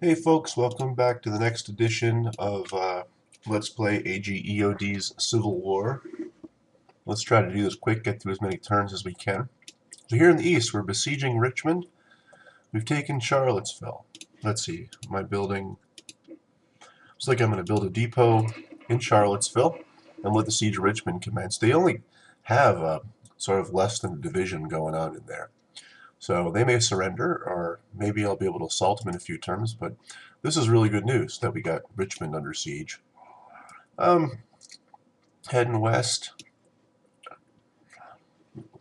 Hey folks, welcome back to the next edition of Let's Play AGEOD's Civil War. Let's try to do this quick, get through as many turns as we can. So here in the east, we're besieging Richmond. We've taken Charlottesville. Let's see, my building... Looks like I'm going to build a depot in Charlottesville and let the siege of Richmond commence. They only have sort of less than a division going on in there. So they may surrender, or maybe I'll be able to assault them in a few turns, but this is really good news that we got Richmond under siege. Um, Heading west,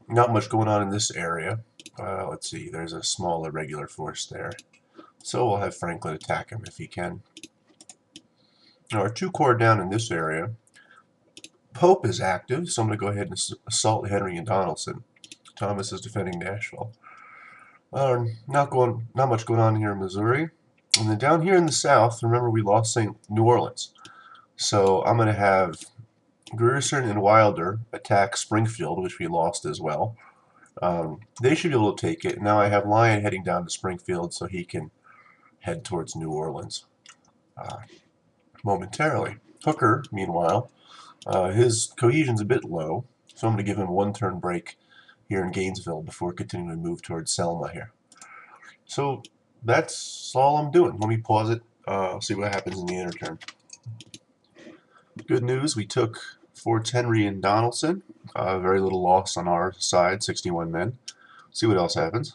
not much going on in this area. Let's see, there's a small irregular force there. So we'll have Franklin attack him if he can. Now our two corps down in this area, Pope is active, so I'm going to go ahead and assault Henry and Donaldson. Thomas is defending Nashville. Not much going on here in Missouri. And then down here in the south, remember we lost St. New Orleans. So I'm going to have Grierson and Wilder attack Springfield, which we lost as well. They should be able to take it. Now I have Lyon heading down to Springfield so he can head towards New Orleans momentarily. Hooker, meanwhile, his cohesion's a bit low, so I'm going to give him a one-turn break here in Gainesville before continuing to move towards Selma here. So that's all I'm doing. Let me pause it, see what happens in the inner turn. Good news, we took Forts Henry and Donaldson. Very little loss on our side, 61 men. See what else happens.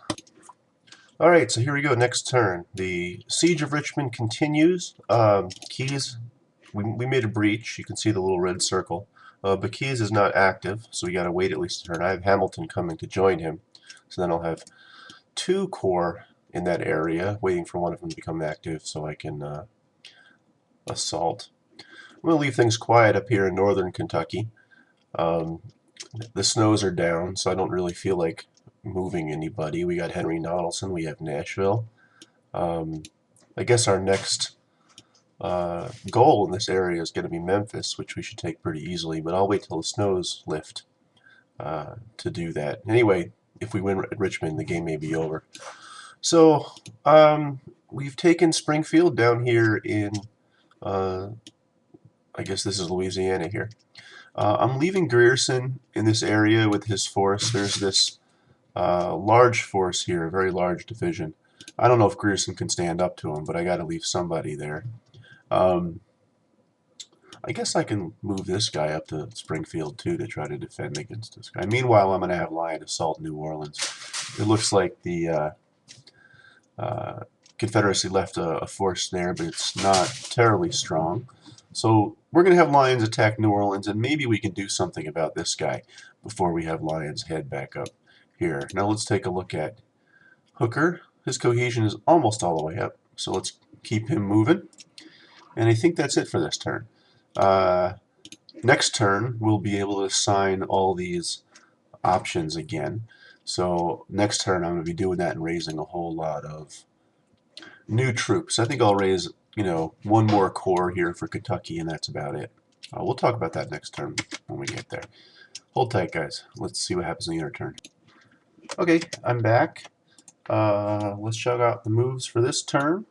Alright, so here we go, next turn. The Siege of Richmond continues. Keyes, we made a breach. You can see the little red circle. But Keyes is not active, so we got to wait at least a turn. I have Hamilton coming to join him. So then I'll have two corps in that area, waiting for one of them to become active so I can assault. I'm going to leave things quiet up here in northern Kentucky. The snows are down, so I don't really feel like moving anybody. We got Henry Donaldson, we have Nashville. I guess our next goal in this area is going to be Memphis, which we should take pretty easily, but I'll wait till the snows lift to do that. Anyway, if we win at Richmond, the game may be over. So, we've taken Springfield down here in, I guess this is Louisiana here. I'm leaving Grierson in this area with his force. There's this large force here, a very large division. I don't know if Grierson can stand up to him, but I got to leave somebody there. I guess I can move this guy up to Springfield too to try to defend against this guy. Meanwhile, I'm going to have Lyon assault New Orleans. It looks like the Confederacy left a force there, but it's not terribly strong. So we're going to have Lyons attack New Orleans, and maybe we can do something about this guy before we have Lyons head back up here. Now let's take a look at Hooker. His cohesion is almost all the way up, so let's keep him moving. And I think that's it for this turn. Next turn, we'll be able to assign all these options again. So next turn, I'm going to be doing that and raising a whole lot of new troops. I think I'll raise, one more corps here for Kentucky, and that's about it. We'll talk about that next turn when we get there. Hold tight, guys. Let's see what happens in the inner turn. Okay, I'm back. Let's check out the moves for this turn.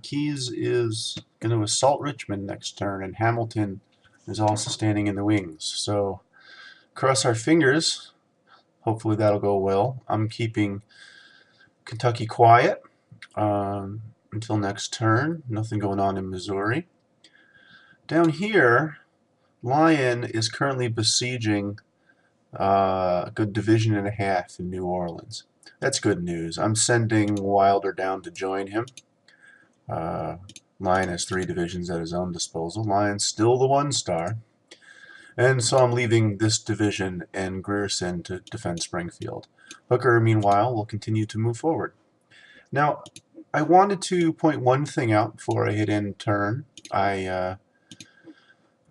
Keyes is going to assault Richmond next turn, and Hamilton is also standing in the wings. So cross our fingers. Hopefully that'll go well. I'm keeping Kentucky quiet until next turn. Nothing going on in Missouri. Down here, Lyon is currently besieging a good division and a half in New Orleans. That's good news. I'm sending Wilder down to join him. Lyon has 3 divisions at his own disposal. Lyon's still the 1-star. And so I'm leaving this division and Grierson to defend Springfield. Hooker, meanwhile, will continue to move forward. Now, I wanted to point one thing out before I hit end turn. I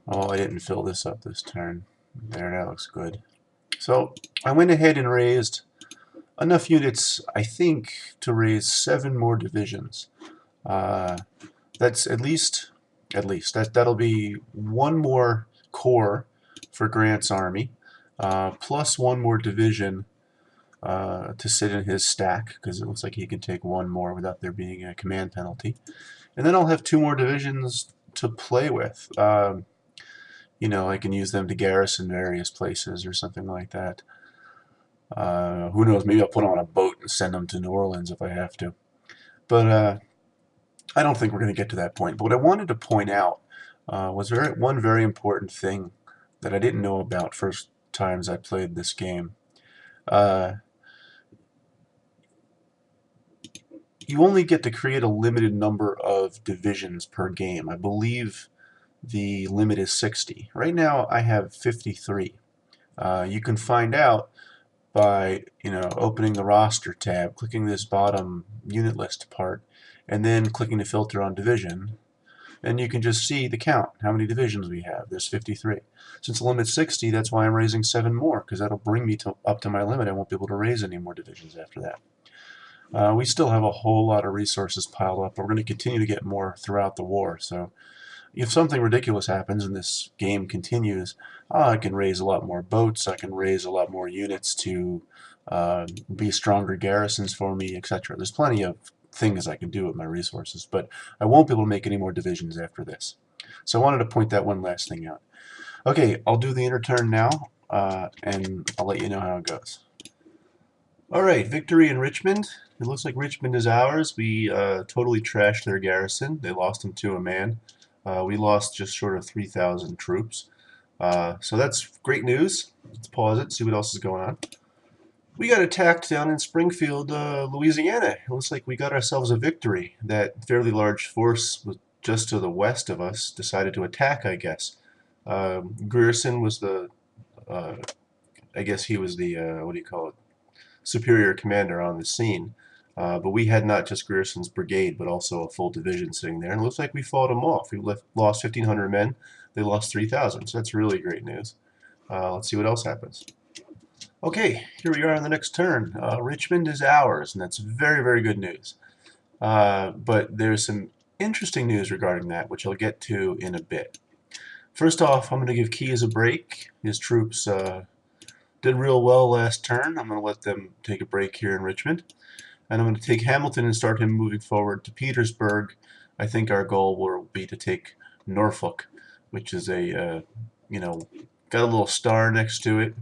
didn't fill this up this turn. There, that looks good. So I went ahead and raised enough units, I think, to raise 7 more divisions. That's at least that'll be 1 more corps for Grant's army, plus 1 more division to sit in his stack, because it looks like he can take one more without there being a command penalty. And then I'll have 2 more divisions to play with. You know, I can use them to garrison various places or something like that. Who knows, maybe I'll put them on a boat and send them to New Orleans if I have to. But I don't think we're going to get to that point. But what I wanted to point out was one very important thing that I didn't know about first times I played this game. You only get to create a limited number of divisions per game. I believe the limit is 60. Right now I have 53. You can find out by opening the roster tab, clicking this bottom unit list part, and then clicking the filter on division, and you can just see the count, how many divisions we have. There's 53. Since the limit's 60, that's why I'm raising 7 more, because that'll bring me up to my limit. I won't be able to raise any more divisions after that. We still have a whole lot of resources piled up, but we're going to continue to get more throughout the war. So if something ridiculous happens and this game continues, I can raise a lot more boats, I can raise a lot more units to be stronger garrisons for me, etc. There's plenty of things I can do with my resources, but I won't be able to make any more divisions after this. So I wanted to point that one last thing out. Okay, I'll do the inner turn now, and I'll let you know how it goes. Alright, victory in Richmond. It looks like Richmond is ours. We totally trashed their garrison. They lost them to a man. We lost just short of 3,000 troops. So that's great news. Let's pause it, see what else is going on. We got attacked down in Springfield, Louisiana. It looks like we got ourselves a victory. That fairly large force was just to the west of us decided to attack, I guess. Grierson was the, I guess he was the, what do you call it, superior commander on the scene. But we had not just Grierson's brigade, but also a full division sitting there. And it looks like we fought them off. We lost 1,500 men. They lost 3,000. So that's really great news. Let's see what else happens. Okay, here we are on the next turn. Richmond is ours, and that's very, very good news. But there's some interesting news regarding that, which I'll get to in a bit. First off, I'm going to give Keyes a break. His troops did real well last turn. I'm going to let them take a break here in Richmond. And I'm going to take Hamilton and start him moving forward to Petersburg. I think our goal will be to take Norfolk, which is a, got a little star next to it.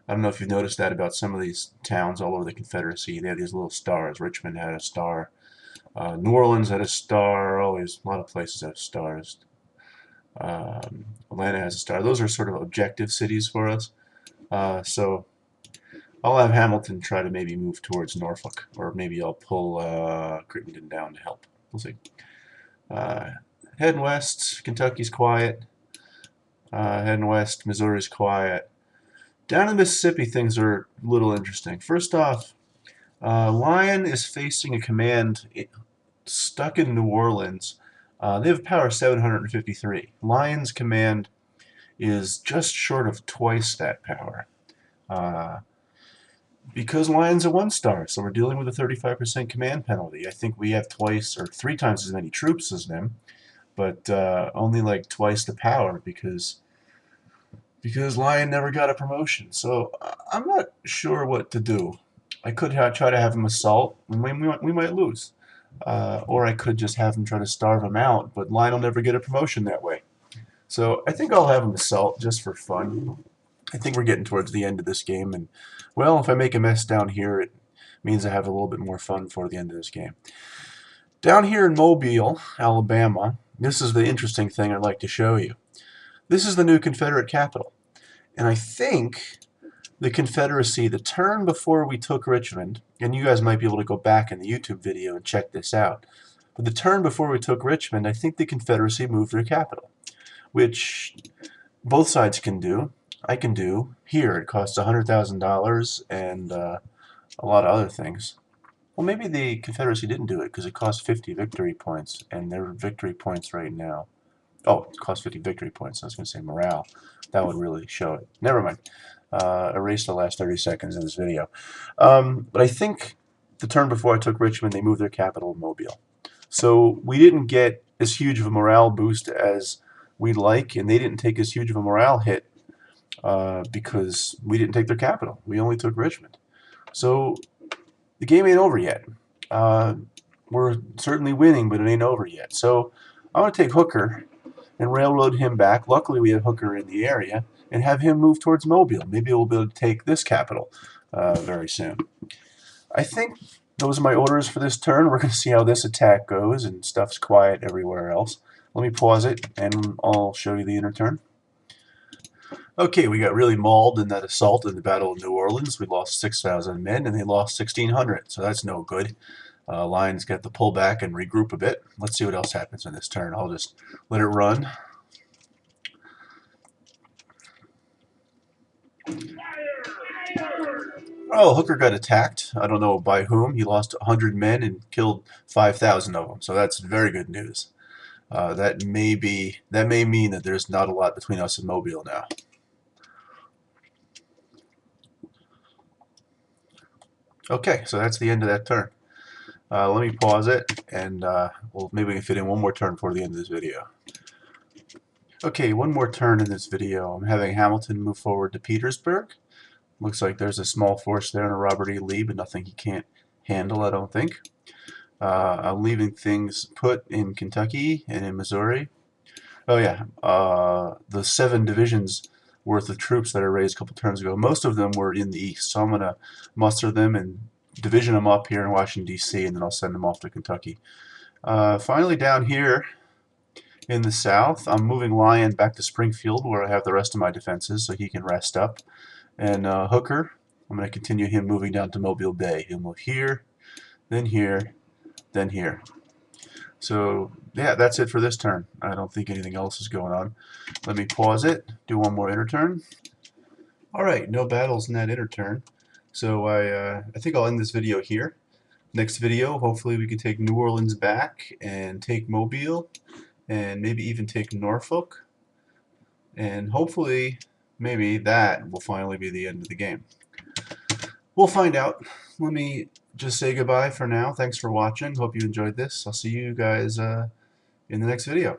I don't know if you've noticed that about some of these towns all over the Confederacy. They have these little stars. Richmond had a star. New Orleans had a star. Always, a lot of places have stars. Atlanta has a star. Those are sort of objective cities for us. So I'll have Hamilton try to maybe move towards Norfolk, or maybe I'll pull Crittenden down to help. We'll see. Heading west, Kentucky's quiet. Heading west, Missouri's quiet. Down in Mississippi, things are a little interesting. First off, Lyon is facing a command stuck in New Orleans. They have power 753. Lyon's command is just short of twice that power. Because Lyon's a 1-star, so we're dealing with a 35% command penalty. I think we have twice or 3 times as many troops as them, but only like twice the power because Lyon never got a promotion. So I'm not sure what to do. I could try to have him assault, and we might lose. Or I could just have him try to starve him out, but Lyon will never get a promotion that way. So I think I'll have him assault just for fun. I think we're getting towards the end of this game, and well, if I make a mess down here, it means I have a little bit more fun for the end of this game. Down here in Mobile, Alabama, this is the interesting thing I'd like to show you. This is the new Confederate capital, and I think the Confederacy, the turn before we took Richmond, and you guys might be able to go back in the YouTube video and check this out, but the turn before we took Richmond, I think the Confederacy moved their capital, which both sides can do. I can do here. It costs $100,000 and a lot of other things. Well, maybe the Confederacy didn't do it because it cost 50 victory points, and their victory points right now. Oh, it cost 50 victory points. I was going to say morale. That would really show it. Never mind. Erase the last 30 seconds of this video. But I think the turn before I took Richmond, they moved their capital to Mobile. So we didn't get as huge of a morale boost as we'd like, and they didn't take as huge of a morale hit because we didn't take their capital. We only took Richmond. So the game ain't over yet. Uh, we're certainly winning, but it ain't over yet. So I want to take Hooker and railroad him back. Luckily, we have Hooker in the area, and have him move towards Mobile. Maybe we'll be able to take this capital very soon. I think those are my orders for this turn. We're going to see how this attack goes, and stuff's quiet everywhere else. Let me pause it, and I'll show you the inner turn. Okay, we got really mauled in that assault in the Battle of New Orleans. We lost 6,000 men, and they lost 1,600, so that's no good. Lions got to pull back and regroup a bit. Let's see what else happens in this turn. I'll just let it run. Oh, Hooker got attacked. I don't know by whom. He lost 100 men and killed 5,000 of them, so that's very good news. That may mean that there's not a lot between us and Mobile now. Okay, so that's the end of that turn. Let me pause it, and well, maybe we can fit in one more turn before the end of this video. Okay, one more turn in this video. I'm having Hamilton move forward to Petersburg. Looks like there's a small force there and a Robert E. Lee, but nothing he can't handle, I don't think. I'm leaving things put in Kentucky and in Missouri. Oh yeah, the 7 divisions worth of troops that I raised a couple turns ago, most of them were in the east, so I'm going to muster them and division them up here in Washington, D.C., and then I'll send them off to Kentucky. Finally, down here in the south, I'm moving Lyon back to Springfield, where I have the rest of my defenses, so he can rest up. And Hooker, I'm going to continue him moving down to Mobile Bay. He'll move here, then here, then here. So yeah, that's it for this turn. I don't think anything else is going on. Let me pause it, do one more inner turn. Alright, no battles in that inner turn. So I think I'll end this video here. Next video, hopefully we can take New Orleans back and take Mobile and maybe even take Norfolk. And hopefully, maybe that will finally be the end of the game. We'll find out. Let me just say goodbye for now. Thanks for watching. Hope you enjoyed this. I'll see you guys in the next video.